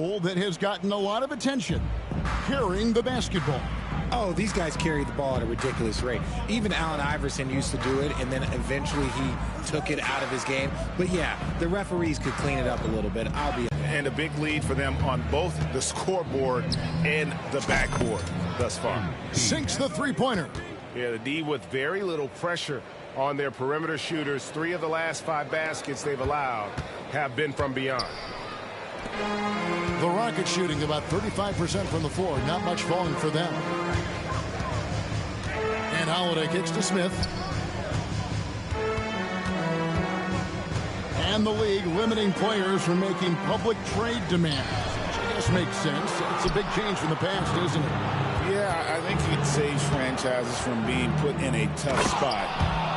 That has gotten a lot of attention, carrying the basketball. Oh, these guys carry the ball at a ridiculous rate. Even Allen Iverson used to do it, and then eventually he took it out of his game. But yeah, the referees could clean it up a little bit. And a big lead for them on both the scoreboard and the backboard thus far. Sinks the three-pointer. Yeah, the D with very little pressure on their perimeter shooters. 3 of the last 5 baskets they've allowed have been from beyond. The Rockets shooting about 35% from the floor. Not much falling for them. And Holiday kicks to Smith. And the league limiting players from making public trade demands. Which I guess makes sense. It's a big change from the past, isn't it? Yeah, I think it saves franchises from being put in a tough spot.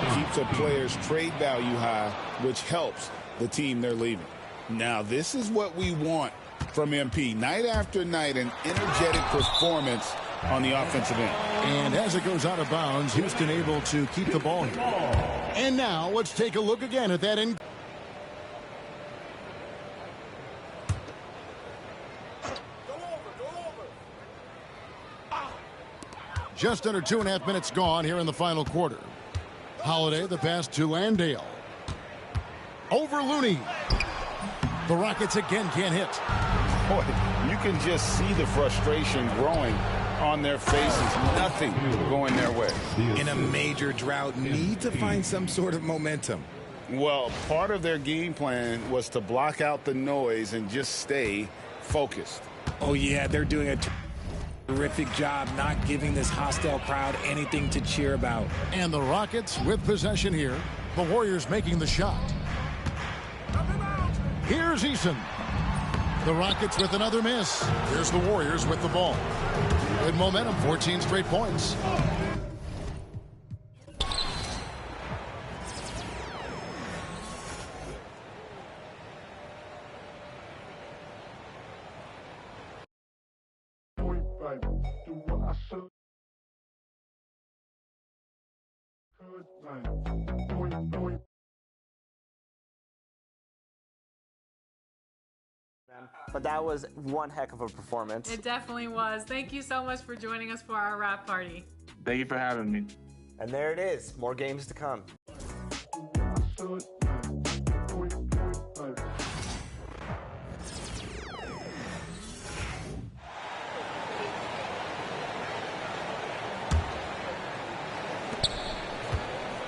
It keeps a player's trade value high, which helps the team they're leaving. Now, this is what we want from MP. Night after night, an energetic performance on the offensive end. And as it goes out of bounds, Houston able to keep the ball here. And now let's take a look again at that end. Just under 2.5 minutes gone here in the final quarter. Holiday, the pass to Landale. Over Looney. The Rockets again can't hit. Boy, you can just see the frustration growing on their faces. Nothing going their way. In a major drought, need to find some sort of momentum. Well, part of their game plan was to block out the noise and just stay focused. Oh, yeah, they're doing a terrific job not giving this hostile crowd anything to cheer about. And the Rockets with possession here. The Warriors making the shot. Here's Eason. The Rockets with another miss. Here's the Warriors with the ball. Good momentum, 14 straight points. But that was one heck of a performance. It definitely was. Thank you so much for joining us for our wrap party. Thank you for having me. And there it is. More games to come.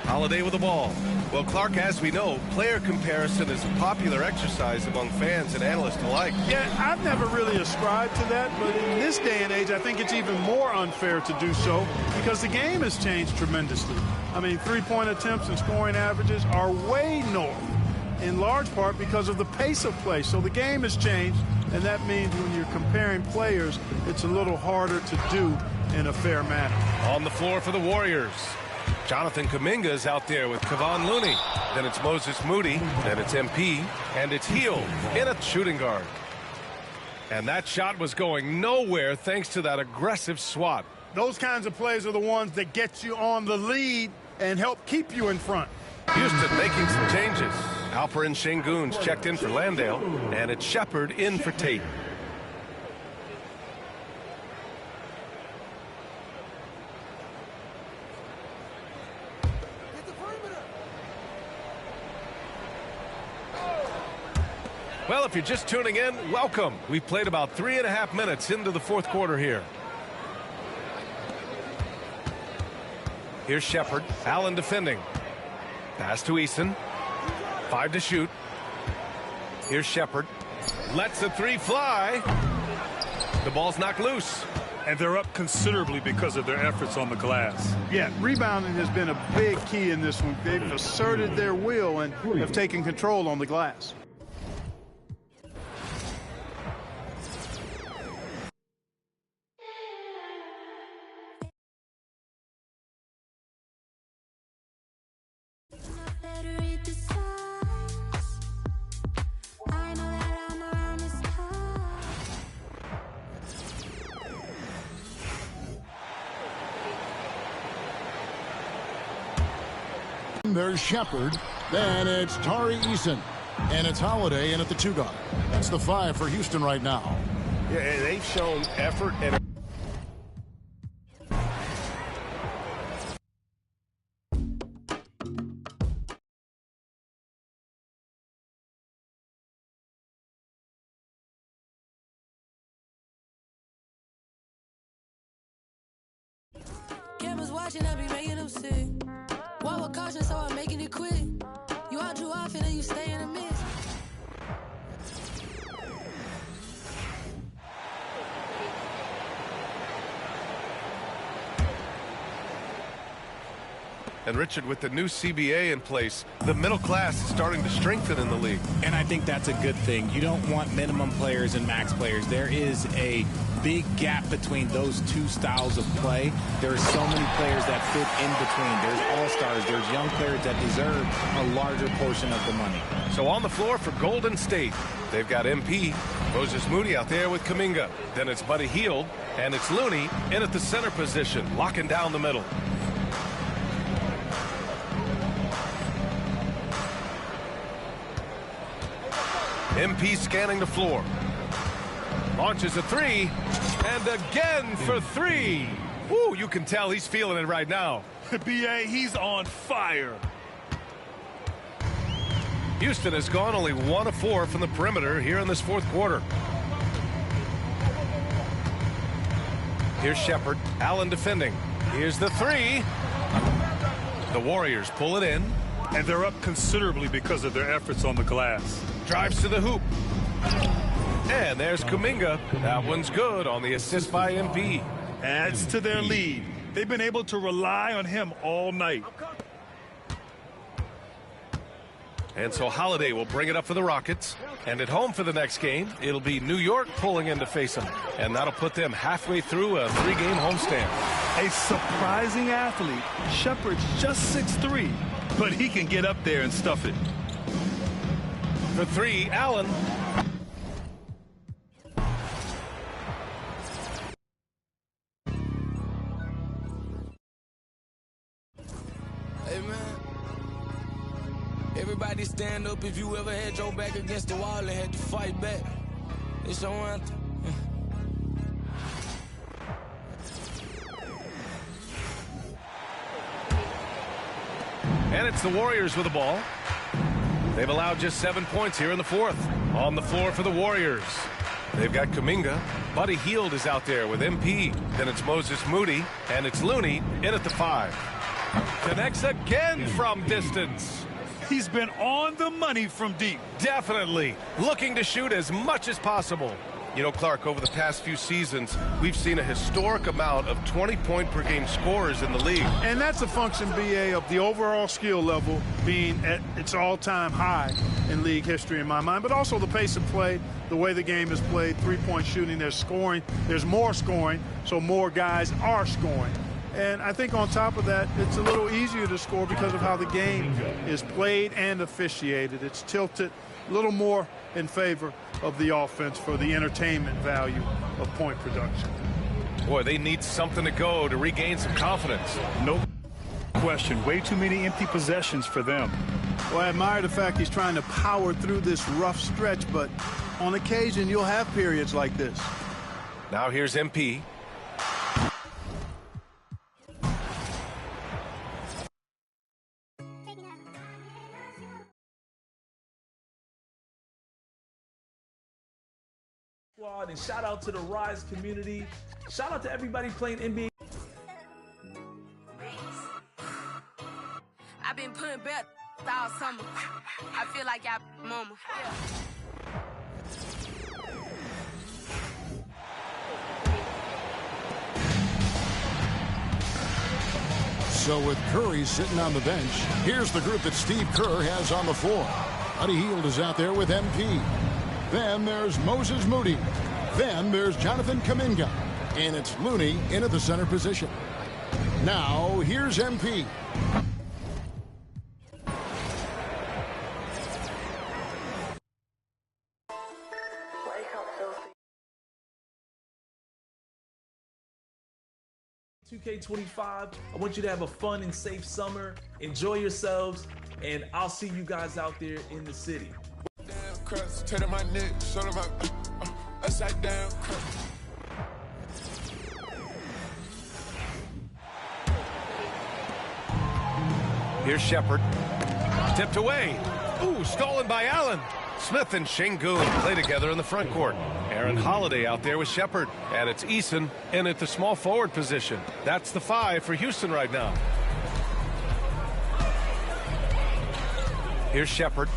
Holiday with the ball. Well, Clark, as we know, player comparison is a popular exercise among fans and analysts alike. Yeah, I've never really ascribed to that, but in this day and age, I think it's even more unfair to do so because the game has changed tremendously. I mean, three-point attempts and scoring averages are way north, in large part because of the pace of play. So the game has changed, and that means when you're comparing players, it's a little harder to do in a fair manner. On the floor for the Warriors, Jonathan Kuminga's out there with Kevon Looney. Then it's Moses Moody. Then it's MP. And it's Hield in a shooting guard. And that shot was going nowhere thanks to that aggressive swat. Those kinds of plays are the ones that get you on the lead and help keep you in front. Houston making some changes. Alperen Sengun's checked in for Landale. And it's Shepard in for Tate. Well, if you're just tuning in, welcome. We've played about 3.5 minutes into the fourth quarter here. Here's Shepard. Allen defending. Pass to Eason. 5 to shoot. Here's Shepard. Lets the 3 fly. The ball's knocked loose. And they're up considerably because of their efforts on the glass. Yeah, rebounding has been a big key in this one. They've asserted their will and have taken control on the glass. There's Shepard. Then it's Tari Eason. And it's Holiday in at the 2 guard. That's the 5 for Houston right now. Yeah, and they've shown effort and Cameras watching, I be making them sick. Walk with caution, so I'm making it quick. You out too often and you stay in the mix. And Richard, with the new CBA in place, the middle class is starting to strengthen in the league. And I think that's a good thing. You don't want minimum players and max players. There is a big gap between those two styles of play. There are so many players that fit in between. There's all-stars. There's young players that deserve a larger portion of the money. So on the floor for Golden State, they've got MP, Moses Moody out there with Kuminga. Then it's Buddy Hield, and it's Looney in at the center position, locking down the middle. MP scanning the floor. Launches a 3, and again for 3. Woo, you can tell he's feeling it right now. BA, he's on fire. Houston has gone only 1 of 4 from the perimeter here in this 4th quarter. Here's Shepard, Allen defending. Here's the 3. The Warriors pull it in. And they're up considerably because of their efforts on the glass. Drives to the hoop. And there's Kuminga. That one's good on the assist by MP. Adds to their lead. They've been able to rely on him all night. And so Holiday will bring it up for the Rockets. And at home for the next game, it'll be New York pulling in to face them. And that'll put them halfway through a 3-game homestand. A surprising athlete. Shepard's just 6'3", but he can get up there and stuff it. For 3, Allen. Hey, man. Everybody stand up if you ever had your back against the wall and had to fight back. It's your anthem. And it's the Warriors with the ball. They've allowed just 7 points here in the 4th. On the floor for the Warriors, they've got Kuminga. Buddy Hield is out there with MP. Then it's Moses Moody, and it's Looney in at the 5. Connects again from distance. He's been on the money from deep. Definitely looking to shoot as much as possible. You know, Clark, over the past few seasons, we've seen a historic amount of 20-point-per-game scorers in the league. And that's a function, BA, of the overall skill level being at its all-time high in league history in my mind, but also the pace of play, the way the game is played, three-point shooting, there's scoring, there's more scoring, so more guys are scoring. And I think on top of that, it's a little easier to score because of how the game is played and officiated. It's tilted a little more in favor of the offense for the entertainment value of point production. Boy, they need something to go to regain some confidence. No question. Way too many empty possessions for them. Well, I admire the fact he's trying to power through this rough stretch, but on occasion you'll have periods like this. Now here's MP. And shout out to the Rise community. Shout out to everybody playing NBA. I've been putting back all summer. I feel like y'all mama. So with Curry sitting on the bench, here's the group that Steve Kerr has on the floor. Buddy Hield is out there with MP. Then there's Moses Moody. Then there's Jonathan Kuminga. And it's Looney in at the center position. Now, here's MP. Nba2k25. I want you to have a fun and safe summer. Enjoy yourselves. And I'll see you guys out there in the city. crust. Turn my neck, shoulder my upside down crust. Here's Shepard. Tipped away. Ooh, stolen by Allen. Smith and Şengün play together in the front court. Aaron Holiday out there with Shepard. And it's Eason in at the small forward position. That's the 5 for Houston right now. Here's Shepard.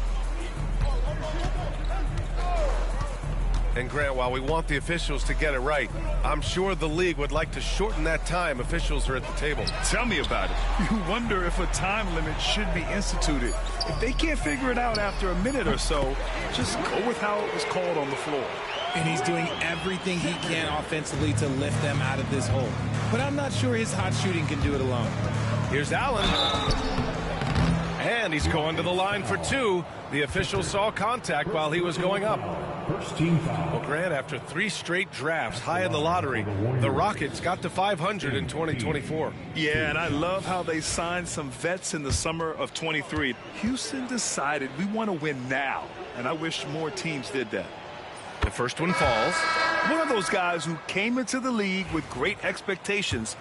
And Grant, while we want the officials to get it right, I'm sure the league would like to shorten that time officials are at the table. Tell me about it. You wonder if a time limit should be instituted. If they can't figure it out after a minute or so, just go with how it was called on the floor. And he's doing everything he can offensively to lift them out of this hole. But I'm not sure his hot shooting can do it alone. Here's Allen. And he's going to the line for 2. The official saw contact while he was going up. First team foul. Well, Grant, after 3 straight drafts high in the lottery, the Rockets got to 500 in 2024. Yeah, and I love how they signed some vets in the summer of 23. Houston decided we want to win now, and I wish more teams did that. The first one falls. One of those guys who came into the league with great expectations.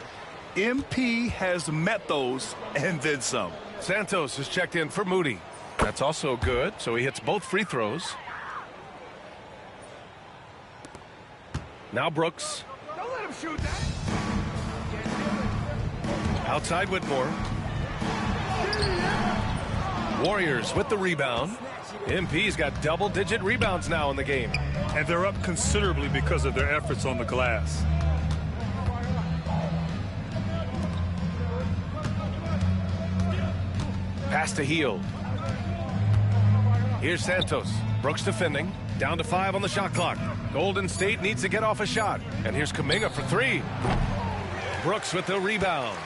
MP has met those and then some. Santos is checked in for Moody. That's also good, so he hits both free throws. Now Brooks. Don't let him shoot that. Outside Whitmore. Warriors with the rebound. MP's got double-digit rebounds now in the game. And they're up considerably because of their efforts on the glass. Pass to Hield. Here's Santos. Brooks defending. Down to 5 on the shot clock. Golden State needs to get off a shot. And here's Kuminga for 3. Brooks with the rebound.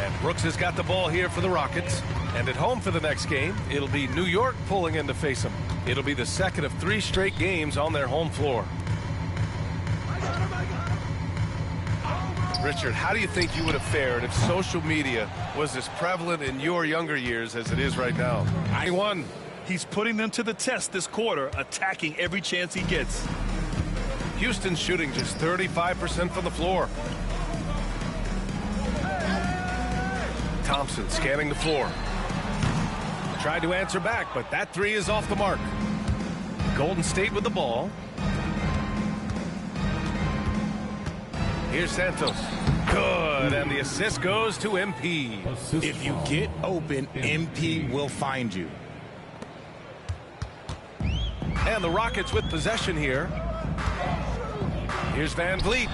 And Brooks has got the ball here for the Rockets. And at home for the next game, it'll be New York pulling in to face them. It'll be the second of 3 straight games on their home floor. Richard, how do you think you would have fared if social media was as prevalent in your younger years as it is right now? I won. He's putting them to the test this quarter, attacking every chance he gets. Houston shooting just 35% from the floor. Thompson scanning the floor. Tried to answer back, but that 3 is off the mark. Golden State with the ball. Here's Santos. Good, and the assist goes to MP. If you get open, MP will find you. And the Rockets with possession here. Here's Van Vliet.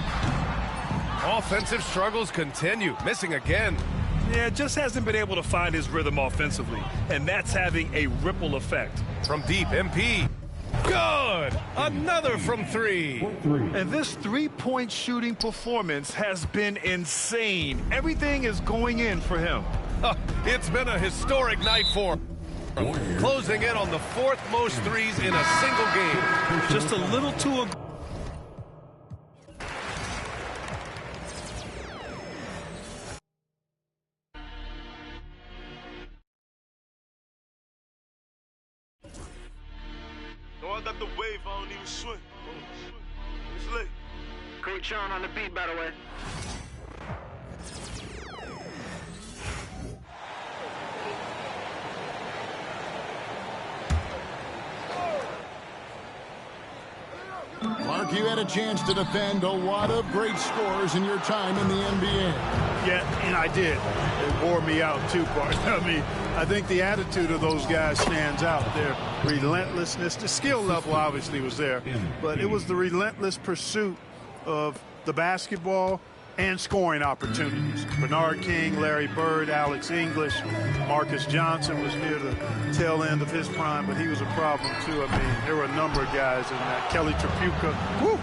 Offensive struggles continue. Missing again. Yeah, just hasn't been able to find his rhythm offensively. And that's having a ripple effect. From deep, MP. Good! Another from 3. And this three-point shooting performance has been insane. Everything is going in for him. It's been a historic night for him. Closing in on the 4th most threes in a single game. Just a little too No, I got the wave, I don't even swim. It's late. Great Sean on the beat, by the way. Mark, you had a chance to defend a lot of great scores in your time in the NBA. Yeah, and I did. It wore me out too, Bart. I mean, I think the attitude of those guys stands out. Their relentlessness, the skill level obviously was there, but it was the relentless pursuit of the basketball and scoring opportunities. Bernard King, Larry Bird, Alex English, Marcus Johnson was near the tail end of his prime, but he was a problem too. I mean, there were a number of guys in that. Kelly Tripucka, whoo,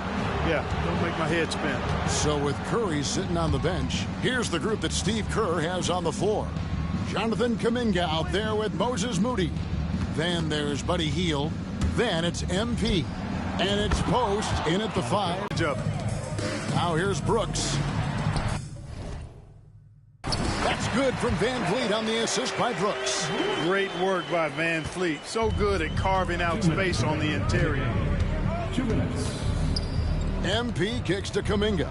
yeah, don't make my head spin. So with Curry sitting on the bench, here's the group that Steve Kerr has on the floor. Jonathan Kuminga out there with Moses Moody. Then there's Buddy Hield. Then it's MP. And it's Post in at the 5. Now here's Brooks. That's Good from Van Vliet on the assist by Brooks. Great work by Van Vliet. So good at carving out space on the interior. 2 minutes. MP kicks to Kuminga.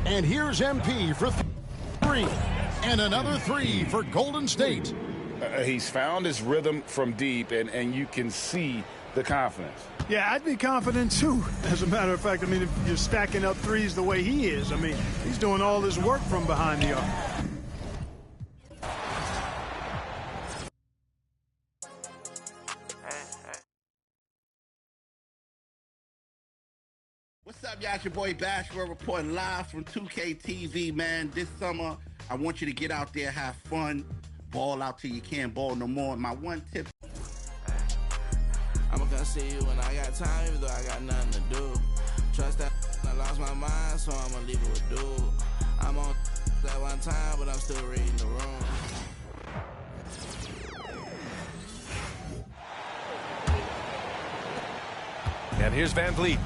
And here's MP for 3. And another 3 for Golden State. He's found his rhythm from deep, and you can see the confidence. Yeah, I'd be confident too. As a matter of fact, I mean, if you're stacking up threes the way he is, I mean, he's doing all this work from behind the arc. What's up, y'all? It's your boy Bash. We're reporting live from 2K TV, man. This summer, I want you to get out there, have fun, ball out till you can't ball no more. My one tip. I'ma come see you when I got time, even though I got nothing to do. Trust that I lost my mind, so I'ma leave it with dude. I'm on that one time, but I'm still reading the room. And here's Van Vliet.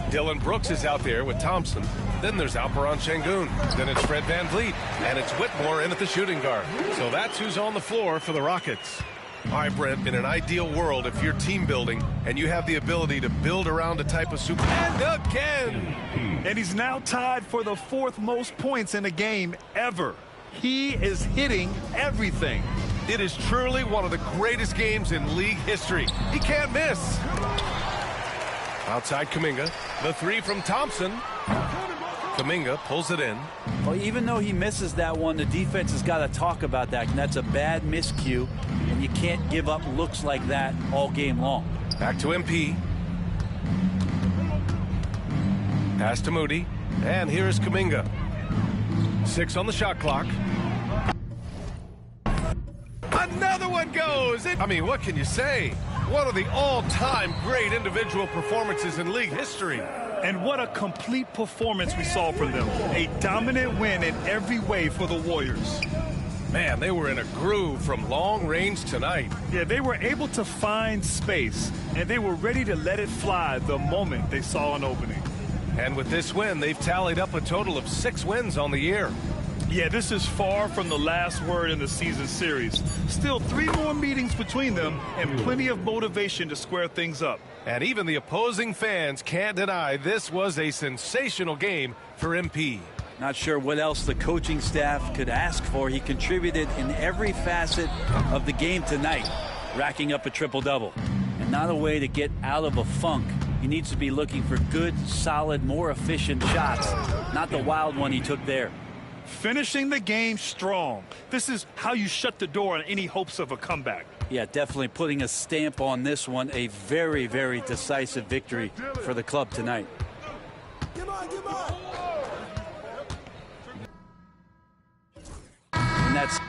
Dylan Brooks is out there with Thompson. Then there's Alperon Şengün. Then it's Fred Van Vliet. And it's Whitmore in at the shooting guard. So that's who's on the floor for the Rockets. All right, Brent, in an ideal world, if you're team building and you have the ability to build around a type of super... And again! And he's now tied for the 4th most points in a game ever. He is hitting everything. It is truly one of the greatest games in league history. He can't miss. Outside Kuminga. The 3 from Thompson. Kuminga pulls it in. Well, even though he misses that one, the defense has got to talk about that. And that's a bad miscue. And you can't give up looks like that all game long. Back to MP. Pass to Moody. And here's Kuminga. 6 on the shot clock. Another one goes. I mean, what can you say? One of the all-time great individual performances in league history. And what a complete performance we saw from them. A dominant win in every way for the Warriors. Man, they were in a groove from long range tonight. Yeah, they were able to find space, and they were ready to let it fly the moment they saw an opening. And with this win, they've tallied up a total of 6 wins on the year. Yeah, this is far from the last word in the season series. Still 3 more meetings between them and plenty of motivation to square things up. And even the opposing fans can't deny this was a sensational game for MP. Not sure what else the coaching staff could ask for. He contributed in every facet of the game tonight, racking up a triple-double. And not a way to get out of a funk. He needs to be looking for good, solid, more efficient shots, not the wild one he took there. Finishing the game strong. This is how you shut the door on any hopes of a comeback. Yeah, definitely putting a stamp on this one. A very, very decisive victory for the club tonight. And that's